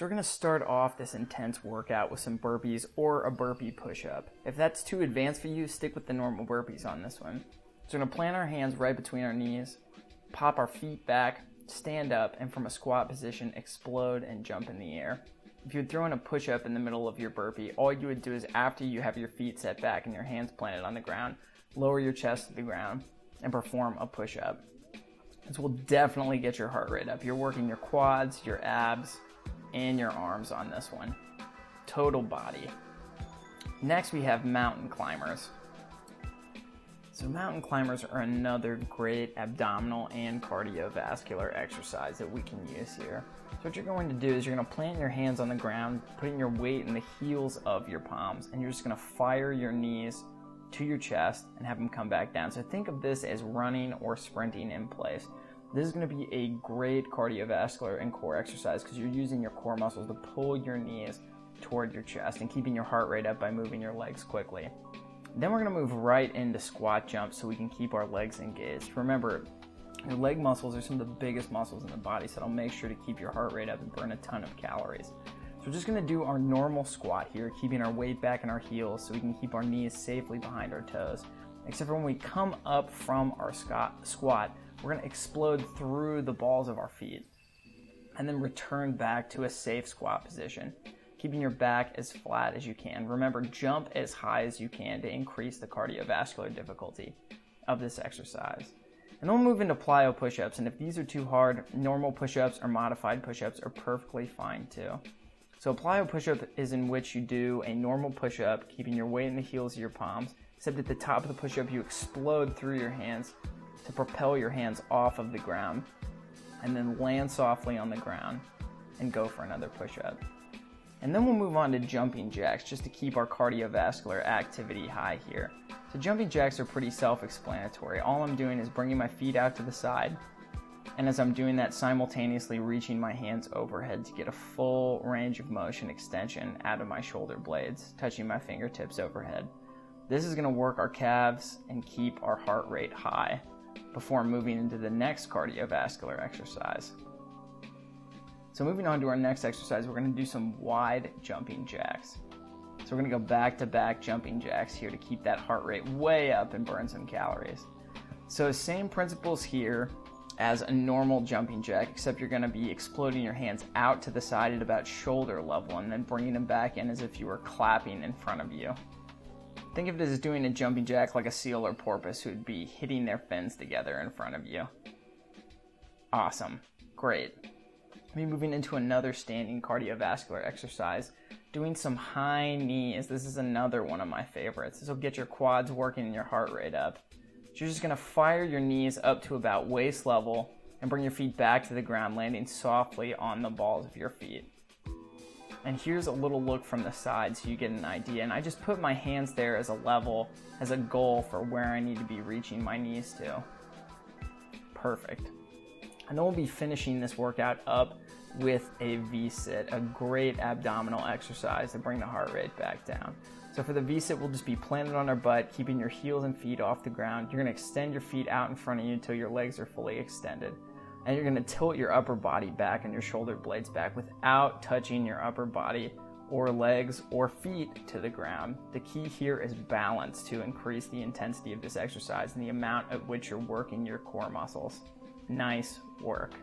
So we're going to start off this intense workout with some burpees or a burpee push-up. If that's too advanced for you, stick with the normal burpees on this one. So we're going to plant our hands right between our knees, pop our feet back, stand up, and from a squat position, explode and jump in the air. If you would throw in a push-up in the middle of your burpee, all you would do is after you have your feet set back and your hands planted on the ground, lower your chest to the ground and perform a push-up. This will definitely get your heart rate up. You're working your quads, your abs, and your arms on this one. Total body. Next we have mountain climbers. So mountain climbers are another great abdominal and cardiovascular exercise that we can use here. So what you're going to do is you're going to plant your hands on the ground, putting your weight in the heels of your palms, and you're just going to fire your knees to your chest and have them come back down. So think of this as running or sprinting in place. This is going to be a great cardiovascular and core exercise because you're using your core muscles to pull your knees toward your chest and keeping your heart rate up by moving your legs quickly. Then we're going to move right into squat jumps so we can keep our legs engaged. Remember, your leg muscles are some of the biggest muscles in the body, so it'll make sure to keep your heart rate up and burn a ton of calories. So we're just going to do our normal squat here, keeping our weight back in our heels so we can keep our knees safely behind our toes. Except for when we come up from our squat, we're going to explode through the balls of our feet and then return back to a safe squat position, keeping your back as flat as you can. Remember, jump as high as you can to increase the cardiovascular difficulty of this exercise. And then we'll move into plyo push-ups, and if these are too hard, normal push-ups or modified push-ups are perfectly fine too. So a plyo push-up is in which you do a normal push-up, keeping your weight in the heels of your palms, except at the top of the push-up you explode through your hands to propel your hands off of the ground, and then land softly on the ground and go for another push-up. And then we'll move on to jumping jacks just to keep our cardiovascular activity high here. So jumping jacks are pretty self-explanatory. All I'm doing is bringing my feet out to the side, and as I'm doing that, simultaneously reaching my hands overhead to get a full range of motion extension out of my shoulder blades, touching my fingertips overhead. This is going to work our calves and keep our heart rate high before moving into the next cardiovascular exercise. So moving on to our next exercise, we're going to do some wide jumping jacks. So we're going to go back-to-back jumping jacks here to keep that heart rate way up and burn some calories. So same principles here as a normal jumping jack, except you're going to be exploding your hands out to the side at about shoulder level and then bringing them back in as if you were clapping in front of you. Think of it as doing a jumping jack like a seal or porpoise who would be hitting their fins together in front of you. Awesome. Great. We'll be moving into another standing cardiovascular exercise, doing some high knees. This is another one of my favorites. This will get your quads working and your heart rate up. So you're just going to fire your knees up to about waist level and bring your feet back to the ground, landing softly on the balls of your feet. And here's a little look from the side so you get an idea. And I just put my hands there as a level, as a goal for where I need to be reaching my knees to. Perfect. And then we'll be finishing this workout up with a V-sit, a great abdominal exercise to bring the heart rate back down. So for the V-sit, we'll just be planted on our butt, keeping your heels and feet off the ground. You're going to extend your feet out in front of you until your legs are fully extended. And you're going to tilt your upper body back and your shoulder blades back without touching your upper body or legs or feet to the ground. The key here is balance to increase the intensity of this exercise and the amount at which you're working your core muscles. Nice work.